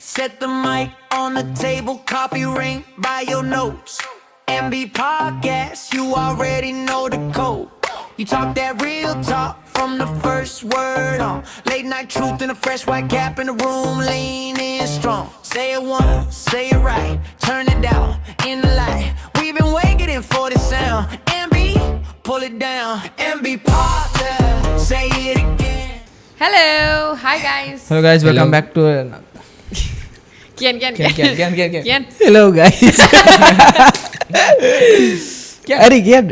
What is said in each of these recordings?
Set the mic on the table, coffee ring by your notes. MB Podcast, you already know the code. You talk that real talk from the first word on. Late night truth in a fresh white cap in the room, leaning strong. Say it once, say it right, turn it down in the light. We've been waiting for the sound. MB, pull it down. MB Podcast, say it again. Hello, hi guys. Hello guys, welcome back to Kian. Hello guys. Hari Kian.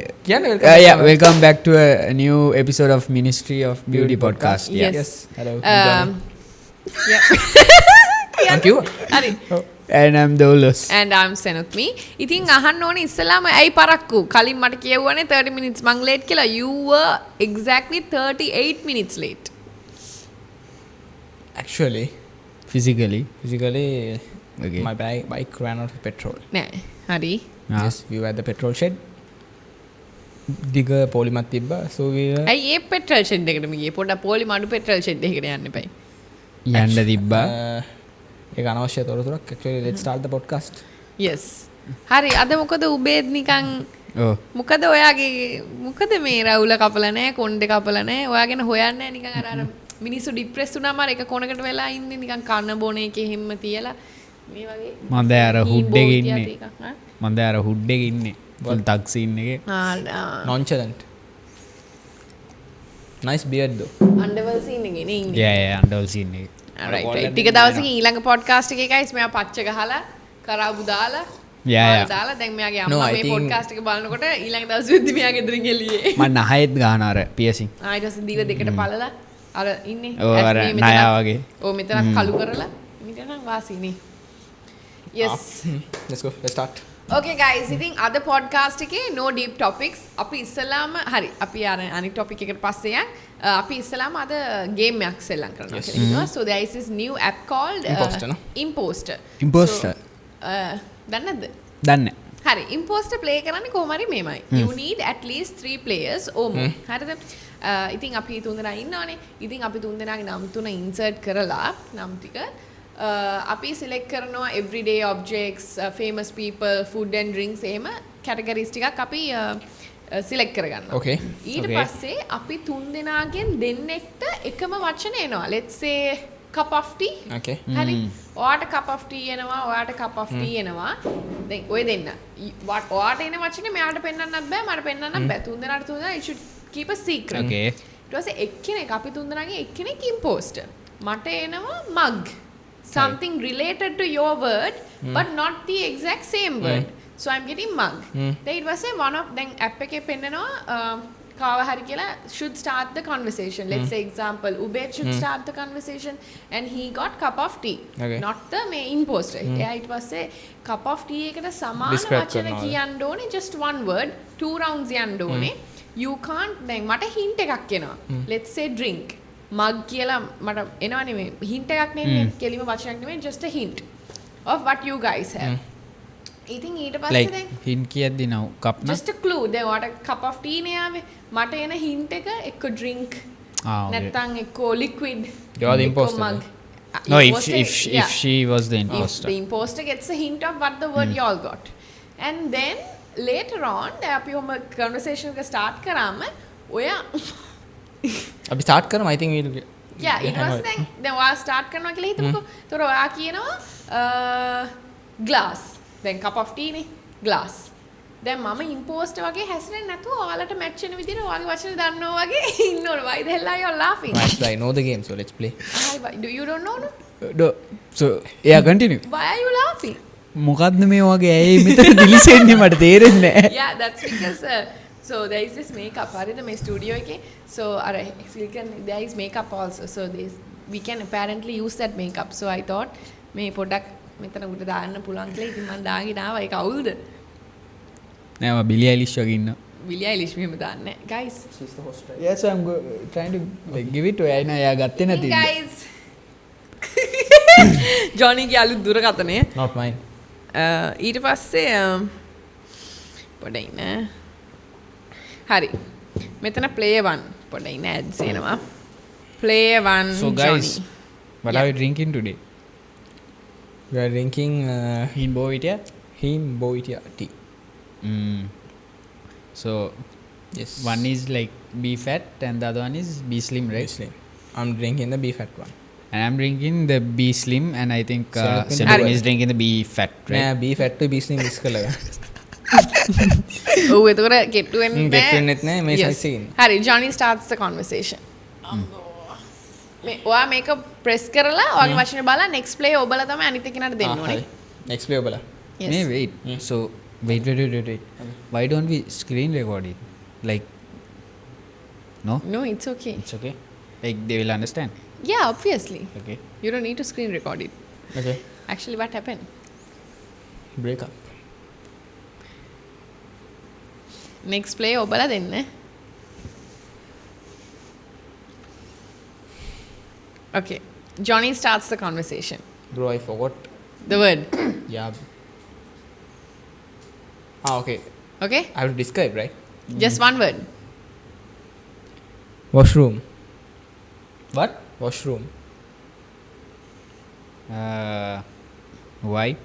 Welcome back to a new episode of Ministry of Beauty podcast. Yes. Hello. Yeah. Thank you. Hari. And I'm Doulos. And I'm Senutmi. ඉතින් අහන්න ඕනේ ඉස්සලාම ඇයි පරක්කු කලින් මට කියවුවානේ 30 minutes මං late කියලා. You were exactly 38 minutes late. Actually, physically, okay. my bike ran out of petrol. නෑ. හරි. Yes, we were at the petrol shed. දිග පොලිමත් තිබ්බා. So we were ඇයි ඒ petrol shed එකටම ගියේ? පොඩ්ඩක් පොලි මඩු petrol shed එකකට යන්න එපයි. යන්න තිබ්බා. ඒක අනවශ්‍ය තොරතුරක්. Actually, let's start the podcast. Yes. හරි. අද මොකද උබේත් නිකන් ඔව්. මොකද ඔයාගේ මොකද මේ රවුල කපලා නැහැ, කොණ්ඩේ කපලා නැහැ. ඔයාගෙන හොයන්නේ නැහැ නිකන් අර මිනිස්සු ડિප්‍රෙස් වුණාම අර එක කොනකට වෙලා ඉන්නේ නිකන් කන බොන එකේ හිම්ම තියලා මේ වගේ මම දැන් අර හුඩ් එකේ ඉන්නේ. එකක් ඈ මම දැන් අර හුඩ් එකේ ඉන්නේ. ෆුල් ටක් සීන් එකේ. Nonchalant. Nice beard though. Underworld scene එකේ නේ ඉන්නේ. Yeah, අන්ඩර්වල් සීන් එකේ. right. ටික දවසකින් ඊළඟ පොඩ්කාස්ට් එකේ guys මෙයා පච්ච ගහලා කරාබු දාලා Yeah. දාලා දැන් මෙයාගේ No, අම්මා I මේ think- පොඩ්කාස්ට් එක බලනකොට ඊළඟ දවසේ වෙද්දි මෙයා ගෙදරින් එළියේ මම නහයෙත් ගහන අර පියසින්. ඊට පස්සේ දිව දෙකට පළලා අර ඉන්නේ ඔව්, ඇස් අර මේ මෙතන- නයා වගේ. ඔව් මෙතනත් කළු කරලා මෙතන වාසිනේ yes Let's go. Let's start. okay guys ඉතින් අද podcast එකේ no deep topics අපි ඉස්සලාම හරි අපි අර අනිත් topic එකට පස්සේ යන් අපි ඉස්සලාම අද game එකක් සෙල්ලම් කරනවා කියලා හිතනවා so there is this new app called Imposter, no? Imposter. දන්නේ නැද්ද දන්නේ. හරි ඉම්පෝස්ටර් ප්ලේ කරන්නේ කොහොම හරි මේමයි you need at least 3 players or more හරිද ඉතින් අපි තුන්දෙනා ඉන්නවනේ ඉතින් අපි තුන්දෙනාගේ නම් තුන insert කරලා නම් ටික අපි select කරනවා everyday objects famous people food and drinks එහෙම categories ටිකක් අපි select කරගන්නවා Okay. ඊට Okay. පස්සේ අපි තුන්දෙනාගෙන් දෙන්නෙක්ට එකම වචන එනවා let's say cup of tea Okay. හරි ඔයාට cup of tea එනවා ඔයාට cup of tea එනවා දැන් ඔය දෙන්න ඔයාට එන වචනේ මෙයාට පෙන්වන්නත් බෑ මට පෙන්වන්නත් බෑ තුන්දෙනාට තුන්දෙනා it should keep a secret Okay. ඊට පස්සේ එක්කෙනෙක් අපි තුන්දෙනාගෙන් එක්කෙනෙක් imposter මට එනවා mug something related to your word but not the exact same word so I'm getting mug then ඊට පස්සේ one of දැන් app එකේ පෙන්නනවා කාව හරි කියලා should start the conversation let's say example Ubed should start the conversation and he got cup of tea Okay. not the main imposter එයා ඊට පස්සේ cup of tea එකට සමාන Describe වචන කරනවා. කියන්න ඕනේ just one word two rounds යන්න ඕනේ you can't දැන් මට hint එකක් එනවා let's say drink mug කියලා මට එනවා නෙමෙයි hint එකක් නෙමෙයි කෙලිම වචනයක් නෙමෙයි just a hint of what you guys have ඉතින් ඊට පස්සේ like දැන් හින් කියද්දි නව කප් න. just a clue දැන් ඔයාට cup of tea නේ ආවේ මට එන hint එක එක්ක drink Ah, okay. නැත්තම් එක්ක liquid You are the එක්ක imposter mug. No, Imposter, if yeah. she was the If imposter. the imposter gets a hint of what the word you all got and then later on දැන් අපි ඔහම conversation එක start කරාම ඔයා අපි start කරමු. I think we'll yeah ඊට පස්සේ දැන් ඔයා start කරනවා කියලා හිතමුකෝ. ඒතර ඔයා කියනවා glass. දැන් cup of tea නේ glass. දැන් මම imposter වගේ හැසිරෙන්නේ නැතුව ඔයාලට match වෙන විදිහට ඔයාගේ වචන දන්නවා වගේ ඉන්න ඕනේ. Why the hell are you all laughing? Right, I know the game, so let's play. Do you don't know? No? So yeah, continue. Why are you laughing? මොකද්ද මේ වගේ ඇයි මෙතන දිලිසෙන්නේ මට තේරෙන්නේ නැහැ. Yeah, that's because so there is this makeup හරිද මේ ස්ටුඩියෝ එකේ so අර there is makeup also so this we can apparently use that makeup so I thought මේ පොඩක් මෙතන උඩ දාන්න පුළුවන් කියලා ඉතින් මම දාගෙන ආවා ඒක අවුල්ද නෑ මම බිලි ඇලිෂ් වගේ ඉන්නවා. විලිය ඇලිෂ් මෙහෙම දාන්නේ guys Yes, I'm trying to like give it to her. එයා ගත්තේ නැති. guys ජොනි ගේ අලුත් දුරකථනය Not mine. ඊට පස්සේ පොඩ ඉන්න හරි මෙතන play 1 පොඩ ඉන්න ads එනවා. Play one, So guys, Johnny. what Yeah. are you drinking today? We are drinking In Bovitia? Him Boitia tea. So Yes. one is like B fat and the other one is B slim, right? Slim. I'm drinking the B fat one. And I'm drinking the B slim, and I think Senapan Senapan dual. is drinking the B fat, right? නෑ B fat to B slim mix කරලා. ඔව් එතකොට කෙට්ටු වෙන්නේ කෙට්ටු වෙන්නෙත් නෑ, මේ Yes. size එකේ ඉන්න. හරි Johnny starts the conversation. මේ ඔයා මේක press කරලා ඔයාගේ වචනේ බලලා next play ඔබලා තමයි අනිත් එක්කෙනාට දෙන්න ඕනේ. Next play ඔබලා. Yes. Hey, wait. So wait. Why don't we screen record it? Like, no, No, it's okay. it's okay. Like they will understand. Yeah, obviously. Okay. You don't need to screen record it. Okay. Actually, what happened? Break up. Next play ඔබලා දෙන්න. Okay. Johnny starts the conversation. Bro, I forgot. The word. Yeah. Okay. Okay? I have to describe, right? Just one word. Washroom. What? Washroom. Wipe.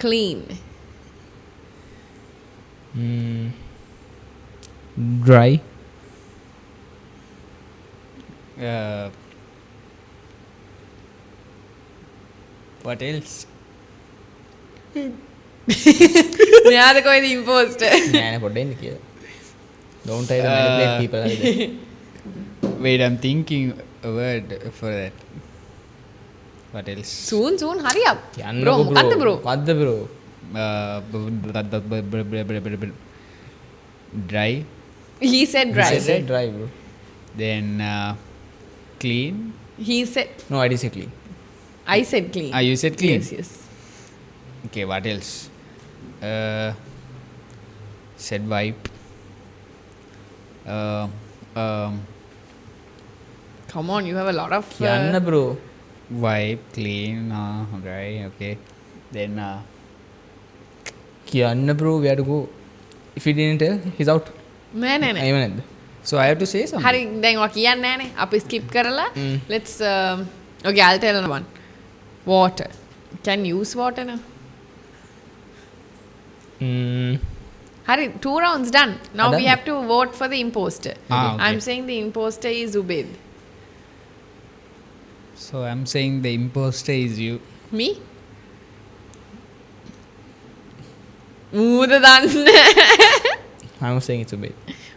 Clean. Dry. What else? මෙයාද කොයිද imposter? නෑ පොඩ්ඩක් ඉන්න කියලා. Don't try to manipulate people. හරිද? Wait, I'm thinking a word for that. What else? Soon hurry up. යන්නකෝ Bro, මොකද්ද bro? මොකද්ද bro? Dry. He said dry. I said dry, bro. Then clean. He said No, I didn't say clean. I said clean. You said clean. Yes. Okay, what else? Said wipe. Come on, you have a lot of යන්න bro. Wipe, clean, dry. Okay. Then කියන්න bro, where to go? If he didn't tell, he's out. නෑ. එහෙම නැද්ද? so I have to say something. හරි දැන් ඔයා කියන්නේ නෑනේ. අපි skip කරලා let's okay, I'll tell one. Water. Can you use water now? Hari, 2 rounds done. Now we done. have to vote for the imposter. Okay. I'm saying the imposter is Ubaid. So I'm saying the imposter is you. Me? Mooda danne. I'm saying it's a bit.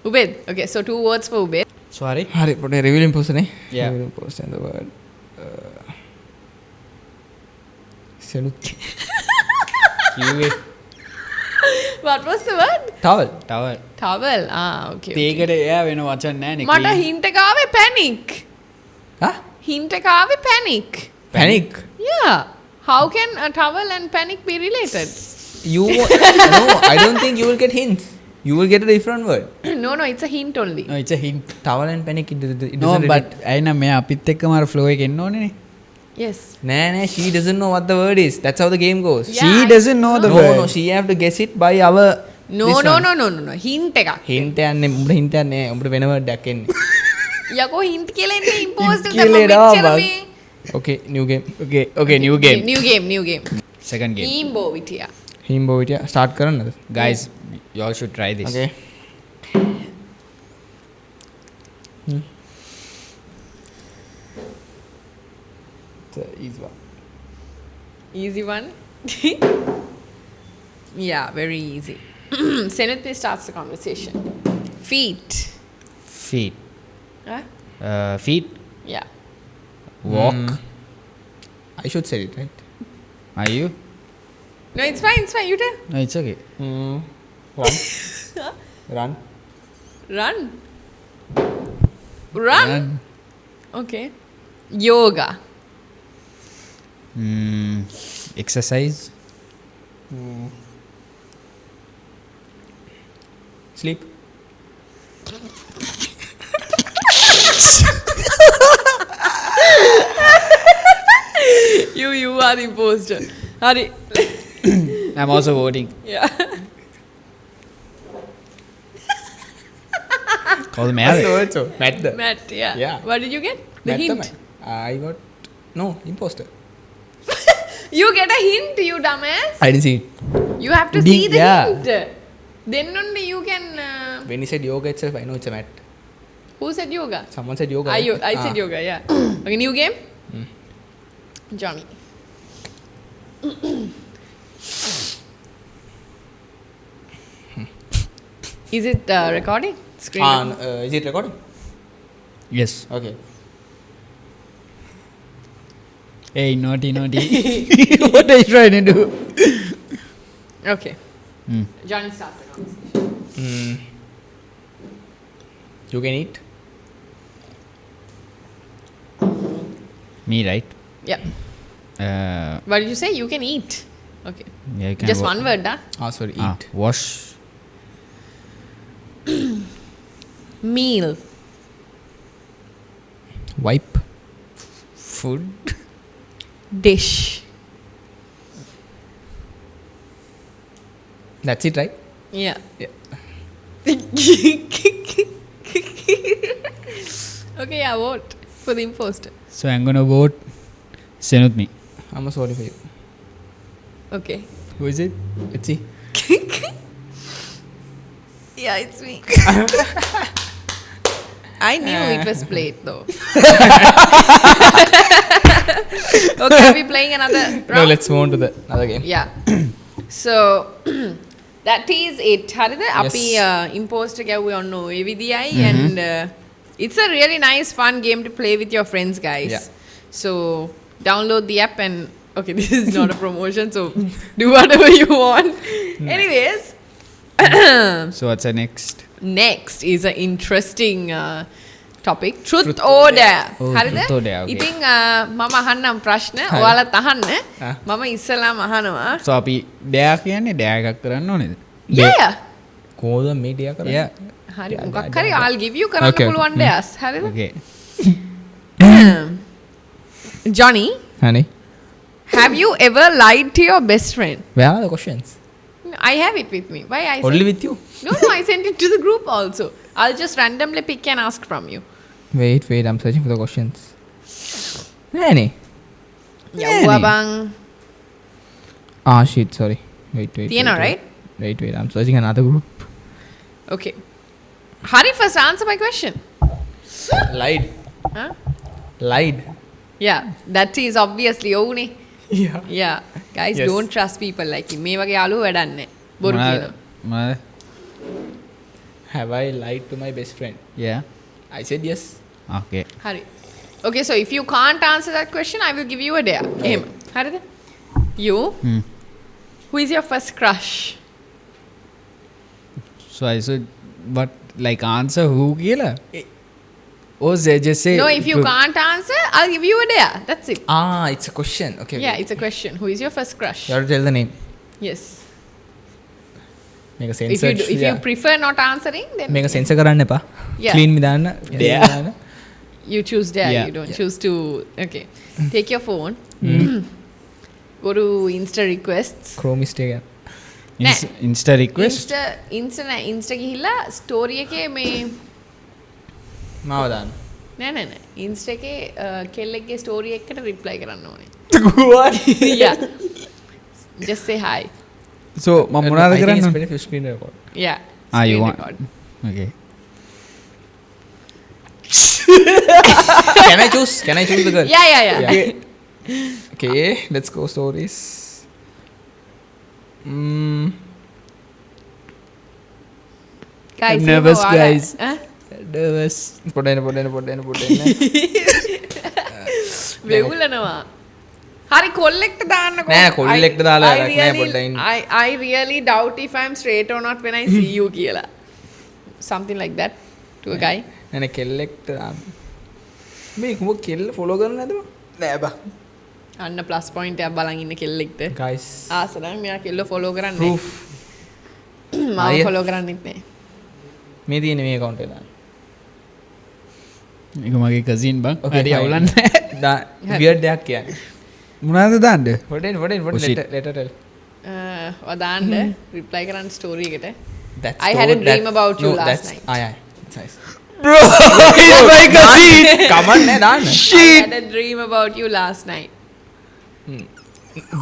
Ubaid. Okay, so 2 votes for Ubaid. Sorry. හරි පොඩ්ඩක් reveal imposter නේ. Yeah. Reveal imposter in the word. සෙනුත්. QA. What was the word? Towel. Towel. Towel. Ah, okay. තේකට එයා වෙන වචන නෑනේ. මට hint එක ආවේ panic. Huh? Hint එක ආවේ panic. Panic. Yeah. How can a towel and panic be related? You no, I don't think you will get hints. You will get a different word. No, it's a hint only. No, it's a hint. Towel and panic it No, doesn't but අයින මෙයා අපිත් එක්කම අර flow එක එන්න ඕනේ නේ. Yes. Nah, she doesn't know what the word is. That's how the game goes. Yeah, She doesn't know the No, word. no, she have to guess it by our No. Hint එකක්. hint යන්නේ උඹට hint යන්නේ උඹට වෙන word එකක් එන්නේ. යකෝ hint කියලා එන්නේ imposter කියලා තමයි එනවා මෙච්චර බං. මේ. Okay, new game. Okay, new game. New game. Second game. Imbo විටියා. Himbo විදිය start කරන්නද? Guys, you all should try this. Okay. The easy one. Easy one. Yeah, very easy. Senat please starts the conversation. Feet. Feet. Huh? Feet. Yeah. Walk. I should say it, right? Are you? No, it's fine. You tell. No, it's okay. Run. Run. Run. Okay. Yoga. Exercise. Sleep. You are the imposter. Hari. I'm also voting. Yeah. Call the That's the mayor. word, so. Matt. Matt, yeah. Yeah. What did you get? The Matt hint. තමයි. I got No, imposter. You get a hint, you dumbass. I didn't see it. You have to see the yeah. hint. Then only you can. When he said yoga itself, I know it's a mat. Who said yoga? Someone said yoga. I said yoga, yeah. Okay, new game. Johnny. Is it recording? Screen. Is it recording? Yes. Okay. Hey, naughty. What are you trying to do? Okay. Hmm. Johnny starts the conversation. You can eat. Me, right? Yeah. What did you say? You can eat. Okay. Yeah, you can Just one word, huh? Sorry, eat. Wash. Meal. Wipe. Food. Dish. That's it, right? Yeah. Yeah. Okay, yeah, vote for the imposter. So I'm gonna vote Senutmi. I'm sorry for you. Okay. Who is it? Let's see. Yeah, it's me. I knew it was played though. Okay, are we playing another round? No, let's move on to the other game. Yeah. So that is it. හරිද? අපි imposter ගැව්වේ ඔන්න ඔය විදියයි and it's a really nice fun game to play with your friends, guys. Yeah. So download the app and okay, this is not a promotion, so do whatever you want. Anyways, So what's the next? next is an interesting topic. Truth or dare. Oh, හරිද? truth or dare, okay. ඉතින් මම අහන්නම් ප්‍රශ්න. ඔයාලත් අහන්න. මම ඉස්සෙල්ලාම අහනවා. So අපි dare කියන්නේ dare එකක් කරන්න ඕනේද? Yeah. කොහොමද මේ ඩියා කරන්නේ? Yeah. හරි Yeah, මොකක් yeah, හරි yeah. I'll give you කරන්න Okay, okay. පුළුවන් dares. හරිද? Okay. Johnny, Honey, have you ever lied to your best friend? where are the questions? I have it with me. Why I Only sent- with you? No, I sent it to the group also. I'll just randomly pick and ask from you. Wait, I'm searching for the questions. Honey. යව්වා බං. Shit, sorry. Wait. තියෙනවා, right? Wait, I'm searching another group. Okay. Hari, first answer my question. Lied. Huh? Lied. Yeah, that is obviously ඔවුනේ. Yeah. Yeah. Guys, Yes. don't trust people like him. මේ වගේ යාළුවෝ වැඩක් නැහැ. බොරු කියනවා. මොනවද? Have I lied to my best friend? Yeah. I said yes. Okay. Hari. Okay, so if you can't answer that question, I will give you a dare. එහෙම. හරිද? You, who is your first crush? So I said, but like answer who කියලා? Or just say. No, if you can't answer, I'll give you a dare. That's it. It's a question. Okay. Yeah, it's a question. Who is your first crush? You have to tell the name. Yes. Make a If sensor. you prefer not answering, then Make a sensor කරන්න එපා. Yeah. Clean me දාන්න. Yeah. you choose dare. Yeah. You don't choose to. Okay. Take your phone. Go to Insta requests. Chrome mistake එක. Insta request. Insta ගිහිල්ලා story එකේ මේ මාව දාන්න. නෑ. Insta එකේ කෙල්ලෙක්ගේ story එකකට reply කරන්න ඕනේ. What? Yeah. Just say hi. So මම මොනවද කරන්න it's ඕනේ? better if you screen record. Yeah. You Screen want? record. Okay. Can I choose the girl? Yeah. Okay, let's go stories. Guys, I'm nervous, එහෙම ඔයාලා- guys. ඈ? Nervous. පොඩ්ඩ. වෙවුලනවා. හරි කොල්ලෙක්ට දාන්නකෝ. නෑ, කොල්ලෙක්ට දාලා වැඩක් නෑ, පොඩ්ඩක් ඉන්න. I really doubt if I'm straight or not when I see you කියලා. Something like that to a guy. නෑ කෙල්ලෙක්ට දාන්න. මේ කොහොම කෙල්ල follow කරන්නේ නැද්ද බං? නෑ බං. අන්න plus point එකක් බලන් ඉන්න කෙල්ලෙක්ට. Guys, ආසනම් මෙයා කෙල්ල follow කරන්නේ proof. නැහැ. මාව අයිය. follow කරන්නෙත් නැහැ. මේ තියෙන මේ account එක දාන්න. ඒක මගේ cousin බං. Okay, හරි fine. අවුලන්නේ. weird දෙයක් කියන්නේ. මොනවද දාන්න? පොඩ්ඩ Oh, shit. letter tell. ඔයා දාන්න reply කරන්න story එකට. That's I had a so- dream that- about you no, last that's- night. yeah. That's nice. Bro, it's my cousin. Come on, දාන්න. I had a dream about you last night.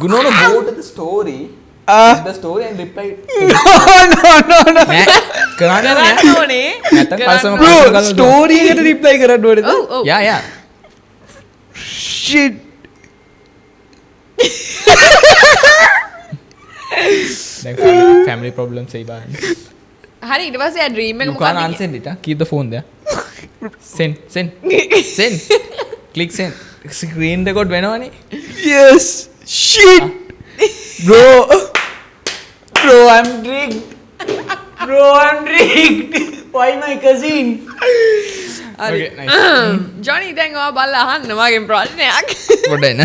Gunono go to the story. The story and reply. No. නෑ. කරන්න ඕනේ. කරන්න ඕනේ. නැත්නම් පස්සම Bro, ප්‍රශ්න කරන්න story එකට reply කරන්න ඕනේද? Oh. Yeah. Shit. දැන් family problems එයි බලන්න. හරි ඊට පස්සේ ආ dream එක You can't unsend it. Keep the phone there. Send. Click send. Screen record වෙනවනේ. Yes. Shit. Bro, I'm rigged. Why my cousin? හරි. Okay, nice. ජොනි දැන් ඔයා බලලා අහන්න මගෙන් ප්‍රශ්නයක්. පොඩ්ඩක් එන්න.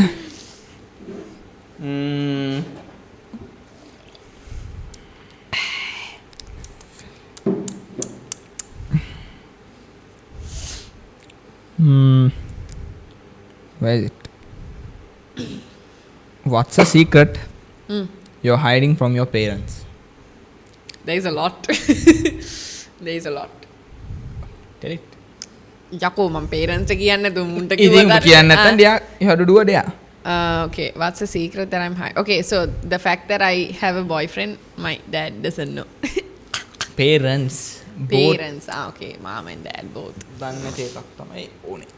Where is it? What's a secret you're hiding from your parents? There is a lot. Tell it. යකෝ මම parents කියන්න නැතුව මුන්ට ඉතින් කිව්වා කියන්න නැත්නම් you have to do it there. Okay, what's a secret that I'm hiding? Okay, so the fact that I have a boyfriend, my dad doesn't know. Parents. Both. Parents, okay, mom and dad both. දන්නේ නැති එකක් තමයි ඕනේ.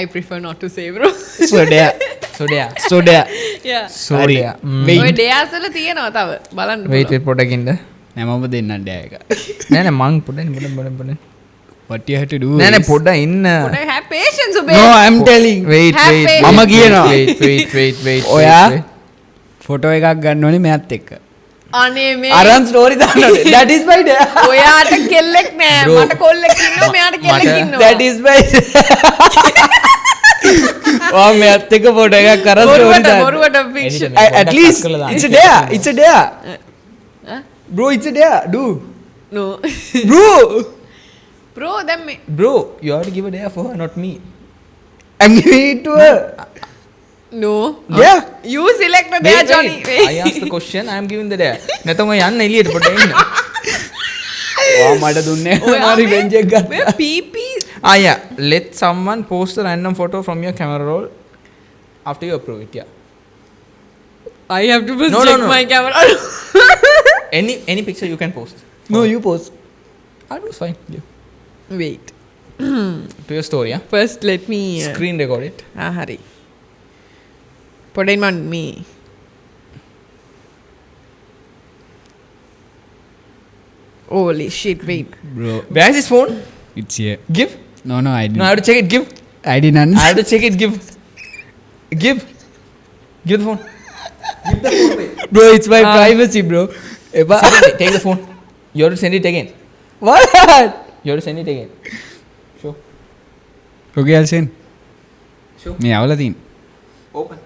I prefer not to say, bro. So there. Yeah. Sorry. ඔය days වල තියෙනවා තව බලන්න Wait පොඩ්ඩක් ඉන්න. නෑ මම දෙන්න ඩෑ එක. නෑ මං පොඩ්ඩක්. What you have to do නෑ is... පොඩ්ඩක් ඉන්න. පුළුවන්. Have patience, Ubay. No, I'm telling. Wait. Have patience. මම කියනවා. Wait. ඔයා ෆොටෝ එකක් ගන්න ඕනේ මෙයාත් එක්ක. අනේ මේ අරන් ස්ටෝරි දාන්න ඕනේ. That is my dad. ඔයාට කෙල්ලෙක් නෑ Bro. මට කොල්ලෙක් ඉන්නවා මෙයාට කෙල්ලෙක් ඉන්නවා. That is my... ඔයා මෙයාත් එක්ක ෆොටෝ එකක් කරන් ස්ටෝරි දාන්න. බොරුවට fiction. At least it's a dare. Bro, it's a dare. Do. No. Bro, දැන් මේ Bro, you have to give a dare for her, not me. I'm giving it to her. no. Yeah. You select the dare, Johnny. I asked the question, I am giving the dare. නැත්නම් ඔය යන්න එළියට පොඩ්ඩක් ඉන්න. ඔයා මට දුන්නේ ඔයා මම revenge එක ගත්තා. මේ PP Yeah. Let someone post a random photo from your camera roll after you approve it. Yeah. I have to No, check no. my camera. Any picture you can post. No, you post. I'll do fine. Yeah. Wait. To your story, yeah. First let me Screen record it. හරි. පොඩ්ඩක් me. Holy shit, wait. Bro, Where is his phone? it's here. Give. No, I didn't. No, I have to check it. Give. I didn't I answer. have to check it. Give. Give the phone. Bro, it's my privacy, bro. Eba. Take the phone. You have to send it again. What? You have to send it again. Show. Okay, I'll send. Sure. මේ අවල තියෙන. Open.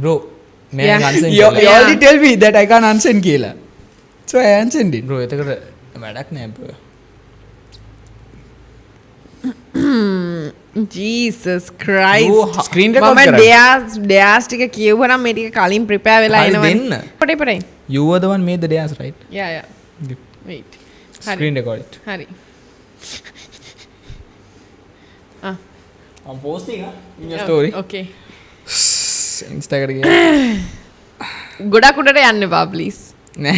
Bro, may Yeah. I answer? You Yeah. already tell me that I can't answer කියලා. So I answered it. Bro, එතකොට වැඩක් නෑ bro. Jesus Christ. Bro, screen record මම කරන්න. ඩයාස් ටික කියවනම් මේ ටික කලින් prepare වෙලා හරි එනවනේ. දෙන්න. පොඩේ. You were the one made the dares, right? Yeah. Give. Wait. Screen record it. හරි. I'm posting in your story. Okay. Insta එකට ගියා. ගොඩක් උඩට යන්න එපා please. නෑ.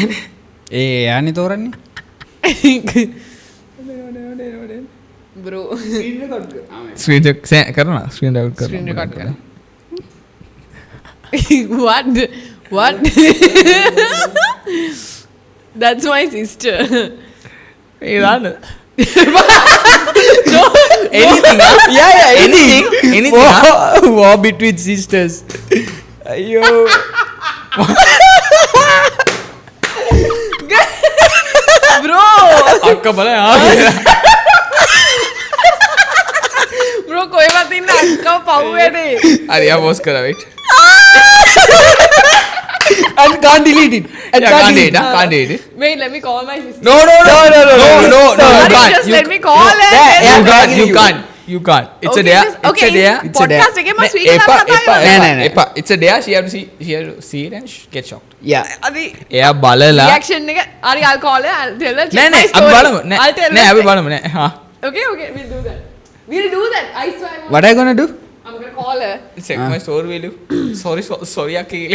ඒ එයානේ තෝරන්නේ. Bro. Screen කරනවා. Screen record කරනවා. Screen record කරන්න. What? That's my sister. ඒ දාන්න. No. Anything. Yeah, Anything. War between sisters. Ayyo. Bro. අක්ක බලය Bro කොහෙවත් ඉන්න අක්කව පව්වේනේ. හරි ආ පෝස්ට් කරා wait. And can't delete it. And Yeah, can't delete it. Wait, let me call my sister. No, you Hurry, can't. just You let me call her. Yeah, You yeah. can't. You can't. It's Okay, a dare. just- It's okay, a dare. in podcast එකේ මම speaker එපා දාලා කතා එපා කරනවා. නෑ, නෑ. එපා. It's a dare. She have to see it and get shocked. Yeah. අදි එයා බලලා reaction එක හරි I'll call her I'll tell her check නෑ my නෑ අපි story. බලමු. I'll tell නෑ her අපි check. බලමු නෑ. හා. Okay, we'll do that I swear I won't. What are you gonna do? I'm gonna call her. Check my story will you? Sorry Akil.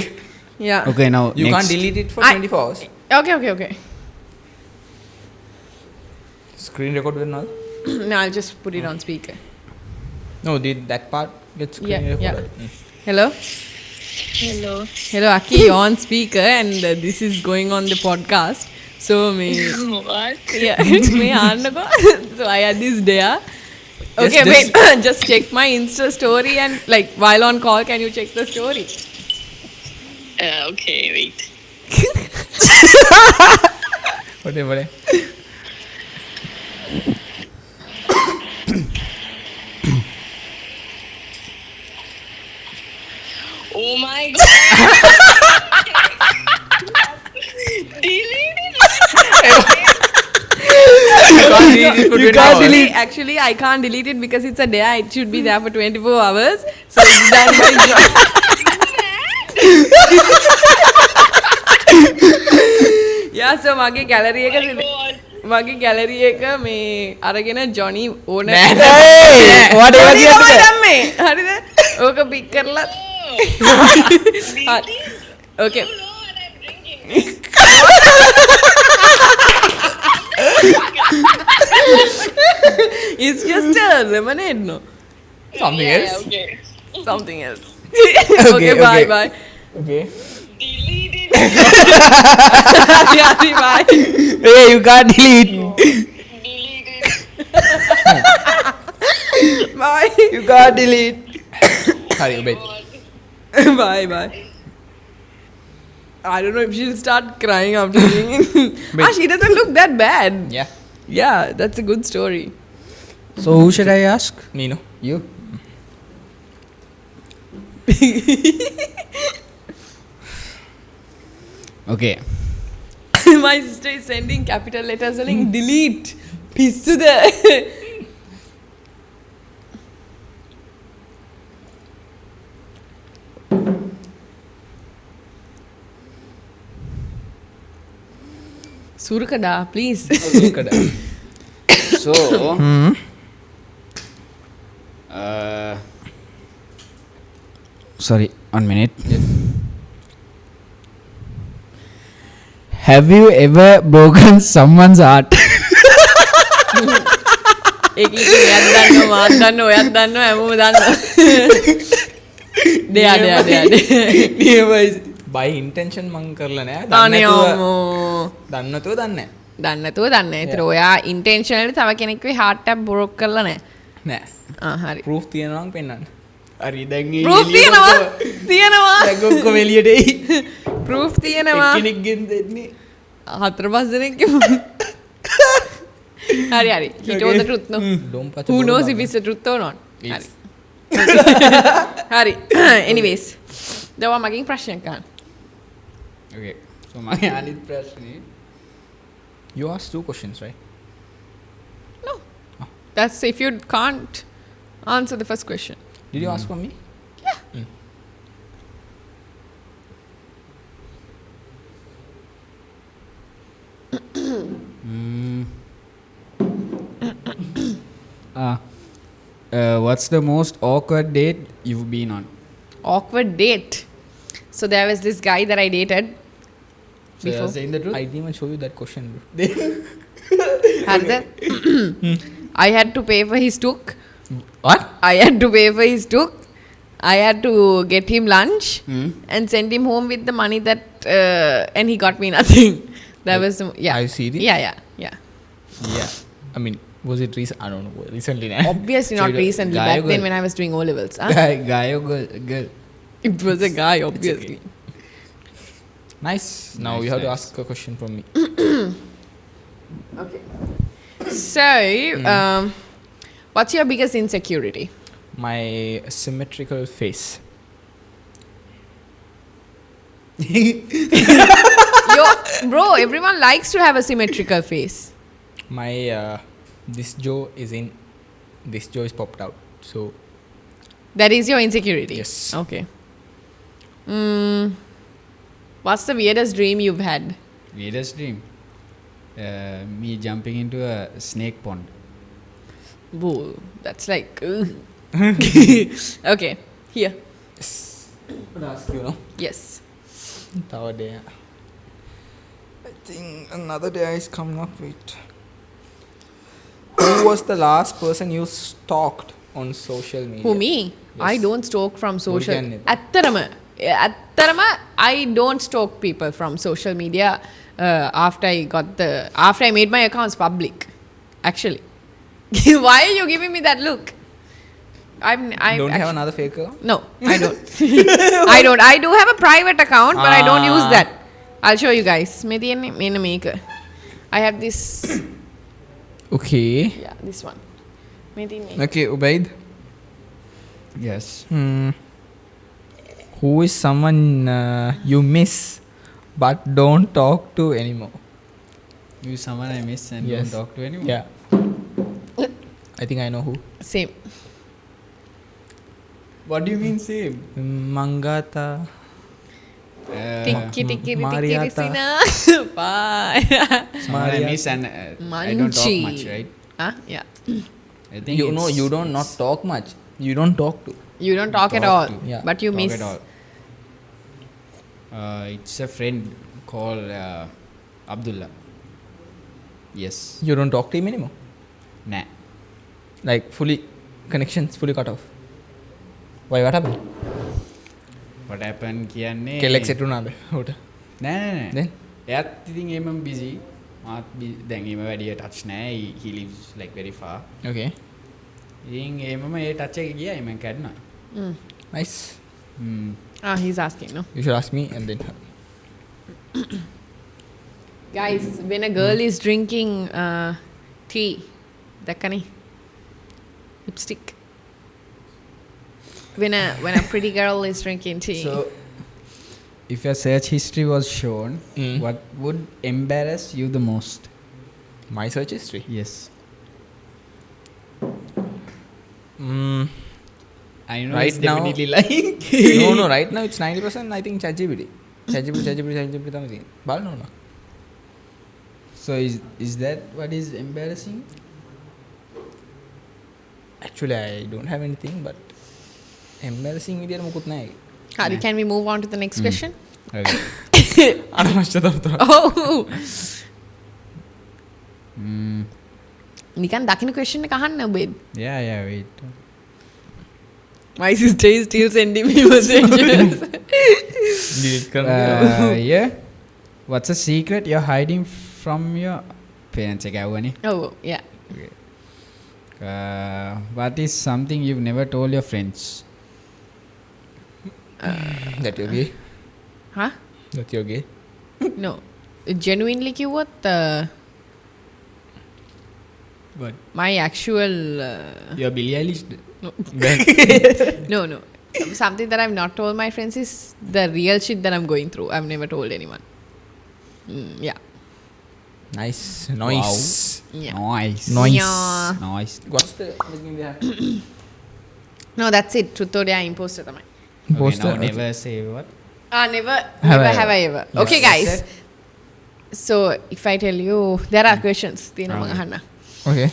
Yeah. Okay, now You next. can't delete it for I- 24 hours. Okay. Screen record වෙනවද? No, I'll just put it on speaker. No, that part gets screen Yeah, recorded. Hello? Hello. Hello, Aki, you're on speaker and this is going on the podcast. So, me. What? Yeah, me annako. So, I had this dare. Okay, Just- wait. Just check my Insta story and, like, while on call, can you check the story? Okay, wait. Whatever. Oh my god. Delete it. You can't delete. Actually, I can't delete it because it's a dare. It should be there for 24 hours. So, it's done by Yeah, so මගේ gallery එක God. මගේ gallery එක මේ අරගෙන Johnny ඕන නෑ, Hey, whatever Johnny තමයි කියන්නද? දැම්මේ. හරිද? ඕක පික් කරලා Okay. No, and I'm drinking. It's just a lemonade, no? Something Yeah, else. okay. Something else. Okay, bye, okay. bye. Okay. Delete it. Yeah, bye. Hey, you can't delete. Delete it. Bye. You can't delete. Sorry, wait. Bye, bye. I don't know if she'll start crying after seeing it. She doesn't look that bad. Yeah. Yeah, that's a good story. So who should I ask? Nino. You. Okay. My sister is sending capital letters saying delete. Pissuda. Surukada, please. So. Sorry, 1 minute. Have you ever broken someone's heart? ඒක ඉතින් එයාත් දන්නවා මාත් දන්නවා ඔයත් දන්නවා හැමෝම දන්නවා. දෙයා. by intention මං කරලා නෑ. අනේ අම්මෝ. දන්නේ නැතුව දන්නේ දන්නේ නැතුව දන්නේ නැහැ. ඒතර ඔයා ඉන්ටෙන්ෂනලි තව කෙනෙක්ගේ heart එක බ්‍රෝක් කරලා නැහැ. නෑ. හරි. proof තියෙනවා නම් පෙන්නන්න. හරි දැන් proof තියෙනවා. දැන් ඔක්කොම එළියට එයි. proof තියෙනවා. එක්කෙනෙක්ගෙන් දෙන්නේ. 4-5 දෙනෙක් හරි. He told the truth, no? Don't touch Who a knows bottle, if it's the truth or not? It's- හරි. Anyways. දවා මගෙන් ප්‍රශ්නයක් අහන්න. Okay. So මගේ අනිත් ප්‍රශ්නේ You asked 2 questions, right? No. That's if you can't answer the first question. Did you ask for me? what's the most awkward date you've been on? Awkward date. So there was this guy that I dated. So you're Before. saying the truth? I didn't even show you that question, bro. Harda. I had to pay for his took. What? I had to pay for his took. I had to get him lunch Hmm? and send him home with the money that, and he got me nothing. That was, yeah. Are you serious? Yeah. Yeah. I mean, was it recent? I don't know. Recently, nah? Obviously So not it was recently, guy or back then girl? when I was doing O-levels. Huh? Guy or girl? It was a guy, obviously. Nice. Now Nice, you have to nice. ask a question from me. Okay. So, what's your biggest insecurity? My symmetrical face. Bro, everyone likes to have a symmetrical face. My this jaw is in this choice popped out. So That is your insecurity? Yes. Okay. What's the weirdest dream you've had? Weirdest dream. Me jumping into a snake pond. Whoa, that's like... ugh. Okay, here. ask you know. Yes. Tower day. I think another day is coming up with. Who was the last person you stalked on social media? Who, me? I Yes. don't stalk from social... කියන්නේ? ඇත්තරම I don't stalk people from social media after I made my accounts public. Actually. Why are you giving me that look? I Don't you have another fake account? No, I don't. I don't. I do have a private account, but I don't use Ah. that. I'll show you guys. මේ තියෙන්නේ මෙන්න මේක. I have this. Okay. Yeah, this one. මේ තියෙන්නේ. Okay, Ubaid. Yes. Who is someone you miss but don't talk to anymore? You someone I miss and Yes. don't talk to anyone? Yeah. I think I know who. Same. What do you mean same? Mangata. Tikki tikki tikki Mariata. risina. Bye. Someone I miss and I don't talk Manchi. much, right? Yeah. I think You know, you don't not talk much. You don't talk to. You don't talk at Talk all, to. Yeah. but you talk miss. at all. It's a friend called Abdullah. Yes. You don't talk to him anymore. Nah. Like fully connections fully cut off. Why, what happened? What happened කියන්නේ කෙලෙක් set වුණාද? උට. නෑ Then? එයාත් ඉතින් එහෙම busy. මාත් දැන් එහෙම වැඩිය touch නෑ. He lives like very far. Okay. ඉතින් එහෙමම ඒ touch එක ගියා මම කැඩුනා. Nice. He's asking, no? You should ask me and then her. Guys, when a girl is drinking tea, dakkani lipstick. When a pretty girl is drinking tea. So if your search history was shown, Mm. what would embarrass you the most? My search history. Yes. I know Right it's now- definitely lying. No, right now it's 90% I think ChatGPT. ChatGPT තමයි තියෙන්නේ. බලන්න ඕන. So is that what is embarrassing? Actually I don't have anything but embarrassing විදියට මොකුත් නැහැ. Hari, can we move on to the next question? Okay. අනවශ්‍ය තොරතුරු. Oh. නිකන් දකින්න question එක අහන්න ඔබේ. Yeah, wait. My sister is still sending me messages. Delete කරන්න. Yeah. What's a secret you're hiding from your parents? එක ඇහුවනේ. Oh, yeah. What is something you've never told your friends? That you're gay. Huh? That you're gay. No. Genuinely කිව්වොත් What? my actual You're Billie Eilish. no. Something that I've not told my friends is the real shit that I'm going through. I've never told anyone. Yeah. Nice. Noise. Yeah. Nice. Noise. Yeah. Nice. What's the beginning there? No, that's it. Truth or dare imposter තමයි. Poster. Okay, now never say what? Never Have have I I ever. Okay, guys. So, if I tell you, there are questions. තියෙනවා මම අහන්න. Okay.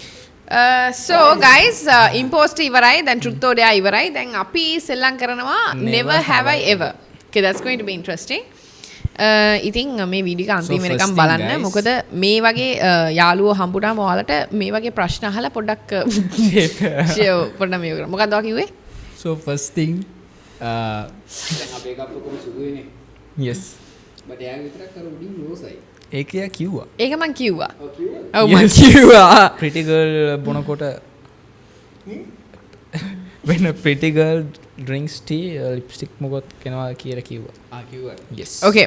So guys, imposter ඉවරයි, then truth or dare ඉවරයි. දැන් අපි සෙල්ලම් කරනවා never have I ever. Okay, that's going to be interesting. ඉතින් මේ වීඩියෝ එක අන්තිම So, වෙනකම් first thing, බලන්න. guys. මොකද මේ වගේ යාළුවෝ හම්බුනාම ඔයාලට මේ වගේ ප්‍රශ්න අහලා පොඩ්ඩක් පොඩ්ඩක් මේක කරමු. මොකක්ද ඔයා කිව්වේ? So first thing, දැන් අපේ එකක් කොහොම සුදුනේ. Yes. But එයාගේ විතරක් අර උඩින් රෝසයි. ඒක යා කිව්වා. ඒක මං කිව්වා. ඔව් කිව්වද? ඔව් මං කිව්වා. Pretty girl බොනකොට when a pretty girl drinks tea lipstick මොකක් කෙනවා කියලා කිව්වා. කිව්වද? Yes. Okay.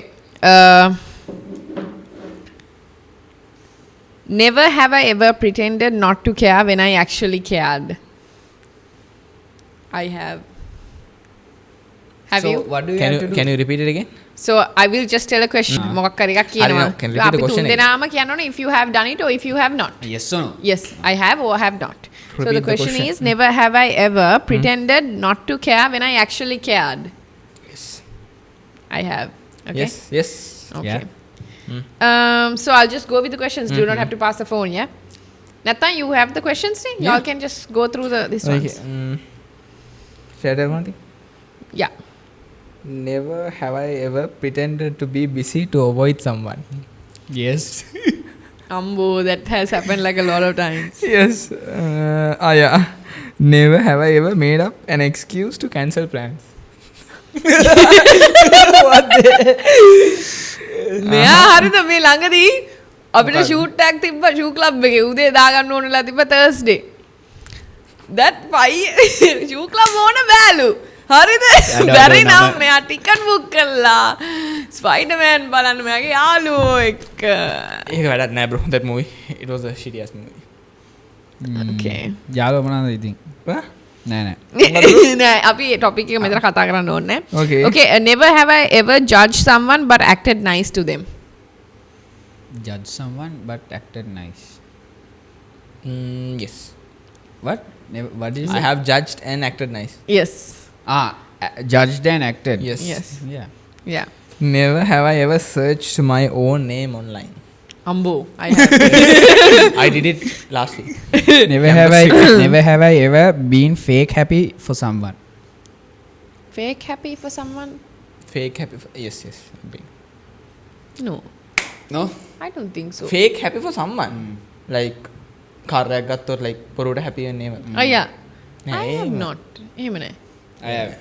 Never have I ever pretended not to care when I actually cared. I have. Have So you? what do you Can have you to do? can you repeat it again? So I will just tell a question. මොකක් හරි එකක් කියනවා. හරි, can you repeat the අපි question තුන් දෙනාම කියන්න ඕනේ if you have done it or if you have not. Yes or no? Yes, I have or I have not. So Repeat the the question question. is, never have I ever pretended not to care when I actually cared. Yes. I have. Okay. Yes. Yes. Okay. Yeah. So I'll just go with the questions. Do not have to pass the phone, yeah? Nathan, you have the questions? Yeah. Y'all can just go through these Okay. ones. Should I tell one thing? Yeah. Never have I ever pretended to be busy to avoid someone. Yes. Ambo, that has happened like a lot of times. Yes. Yeah. Never have I ever made up an excuse to cancel plans. මෙයා හරිද මේ ළඟදී අපිට shoot එකක් තිබ්බා shoe club එකේ උදේ දාගන්න ඕනලා තිබ්බා තර්ස්ඩේ that ෂූ ක්ලබ් ඕන බෑලු හරිද බැරි නම් මෙයා ටිකට් බුක් කළා ස්පයිඩර්මෑන් බලන්න මෙයාගේ යාළුවෝ එක්ක ඒක වැඩක් නෑ bro. That movie. It was a shitty ass movie. okay යාළුවා මොනවාද ඉතින්? Huh? නෑ නෑ. නෑ අපි ටොපික් එක මෙතන කතා කරන්න ඕනේ Okay. okay never have I ever judged someone but acted nice to them. Judge someone but acted nice. Yes. What? Never, what is I it? have judged and acted nice. Yes. Judged and acted. Yes. Yes. Yeah. Yeah. Never have I ever searched my own name online. Ambo, I have. I did it last week. Never have I ever been fake happy for someone. Fake happy for someone? Fake happy. Yes, yes. I've been. No, No? I don't think so. Fake happy for someone. Like car එකක් ගත්තොත් like පොරුවට happy වෙන්නේ නේද? Oh yeah. නෑ, I have එහෙම. not. එහෙම නෑ. I have.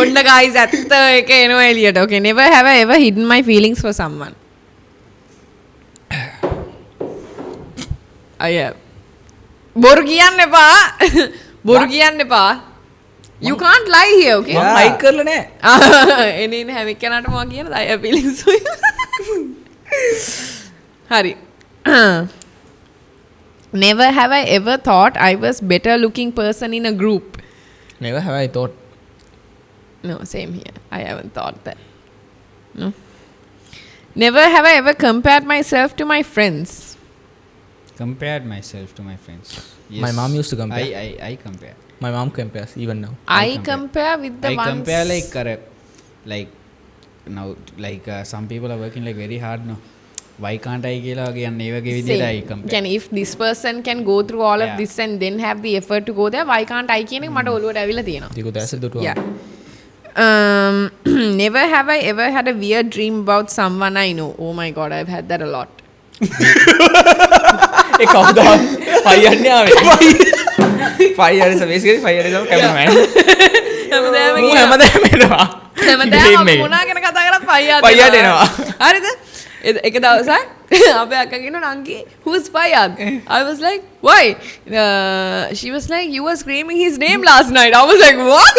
ඔන්න guys ඇත්ත එක එනවා එළියට. Okay, never have I ever hidden my feelings for someone. I have. බොරු කියන්න එපා. බොරු කියන්න එපා. You can't lie here, okay? මම like කරලා නෑ. එනේ හැම එක්කනටම මම කියන I have feelings for you. හරි. Never have I ever thought I was better looking person in a group. Never have I thought. No, same here. I haven't thought that. No. Never have I ever compared myself to my friends. Compared myself to my friends. Yes. My mom used to compare. I compare. My mom compares even now. I compare with the I ones. compare like now some people are working like very hard now. Why can't I කියලා වගේ යන්නේ ඒ වගේ විදිහට I compare. Can if this person can go through all of Yeah. this and then have the effort to go there, why can't I කියන එක මට ඔළුවට ඇවිල්ලා තියෙනවා. You could answer the two. Yeah. Never have I ever had a weird dream about someone I know. Oh my god, I've had that a lot. ඒ කවුද? ෆයර්නේ ආවේ. Fire is basically fire is a cameraman. හැමදාම මූ හැමදාම එනවා. හැමදාම Dream අපි එක. මොනා ගැන කතා කරත් පයියා පයියාට එනවා. හරිද? එක දවසක් අපේ අක්කා කියනවා නංගි who's Fayad? I was like why? She was like you were screaming his name last night. I was like what?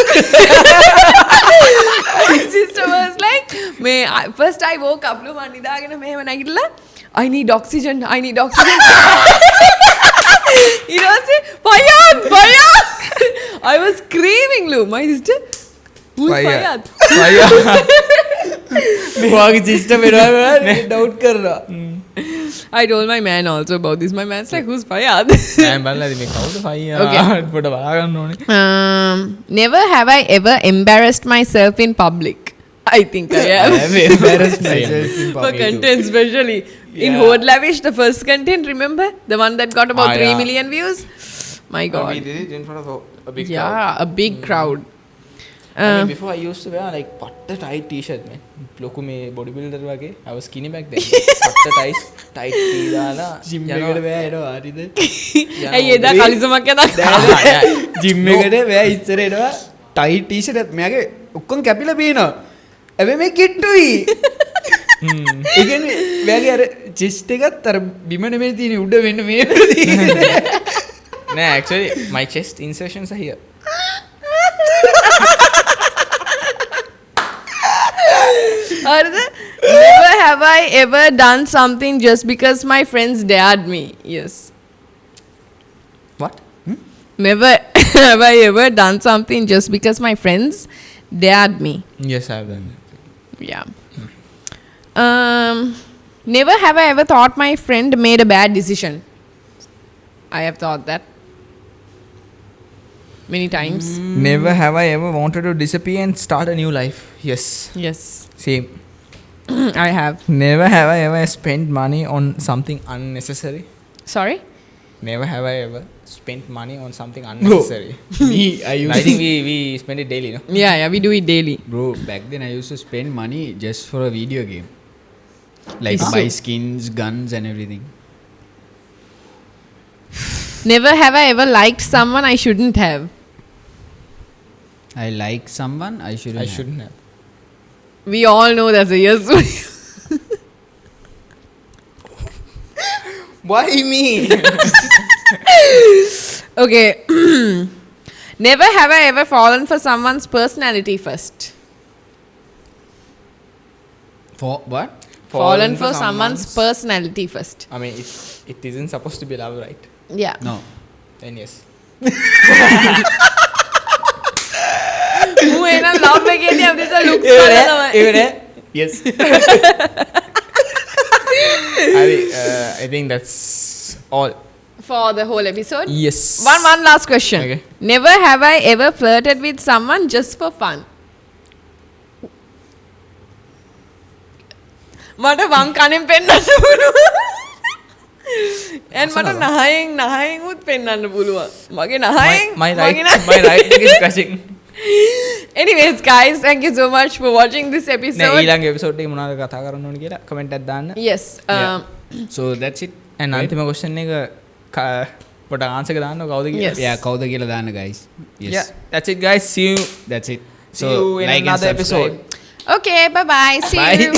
My sister was like first I woke up මම නිදාගෙන මෙහෙම නැගිටලා I need oxygen. It was Fayad. I was screaming Lou. My sister who's Fayad? ඔයාගේ system වෙනවා doubt කරනවා. I told my man also about this. My man's like, who's Fayad? මම බලලා මේ කවුද ෆයර්? Okay. පොඩ බලා ගන්න ඕනේ. Never have I ever embarrassed myself in public. I think I have. I have embarrassed myself in For public. content, especially. In Yeah. Horde Lavish, the first content, remember? The one that got about 3 yeah. million views? My God. We did it in front of a big Yeah, crowd. a big crowd. I mean, before I used to wear like patta tight t-shirt man. ලොකු මේ body builder වගේ. I was skinny back then. patta tight tee දාලා Gym යනවා. එකට බෑ එනවා හරිද? ඇයි එදා කලිසමක් යදා Gym එකට බෑ ඉස්සර එනවා ටයිට් ටී-ෂර්ට් එකක් මෙයාගේ ඔක්කොම කැපිලා පේනවා. හැබැයි මේ කිට්ටුයි. ඒ කියන්නේ මෙයාගේ අර chest එකත් අර බිම නෙමෙයි තියෙන්නේ උඩ වෙන්න මේ තියෙන්නේ. Nah, actually my chest insertions are here. හරිද? Never have I ever done something just because my friends dared me. Yes. What? Never have I ever done something just because my friends dared me. Yes, I've done that. Yeah. Never have I ever thought my friend made a bad decision. I have thought that many times. Never have I ever wanted to disappear and start a new life. Yes, Yes, same. I have. Never have I ever spent money on something unnecessary. Sorry? Never have I ever spent money on something unnecessary. Me, I used I think we spend it daily, no? Yeah, we do it daily. Bro, back then I used to spend money just for a video game. Like It's buy so- skins, guns and everything. Never have I ever liked someone I shouldn't have. I like someone, I shouldn't I have. shouldn't have. We all know that's a yes. Why me? Okay. Never have I ever fallen for someone's personality first. For what? Fallen for someone's personality first. I mean, it isn't supposed to be love, right? Yeah. No. Then yes. Who ain't a love again? Yeah, this a looks Yes. I think that's all. For the whole episode. Yes. One last question. Okay. Never have I ever flirted with someone just for fun. මට වම් කනෙන් පෙන්වන්න පුළුවන්. and මට නහයෙන් උත් පෙන්වන්න පුළුවන්. මගේ නහයෙන් My මගේ right නහයෙන්- leg is scratching. Anyways guys, thank you so much for watching this නෑ episode. ඊළඟ එපිසෝඩ් එකේ මොනවද කතා කරන්න ඕනේ කියලා කමෙන්ට් එකක් දාන්න. Yes. So that's it. and අන්තිම question එක පොඩ ආන්සර් එක දාන්න කවුද කියලා. Yes. Yeah, කවුද කියලා දාන්න guys. Yes. Yeah, that's it guys. See you. That's it. See you in like and another subscribe. episode. Okay, bye bye. See Bye. you.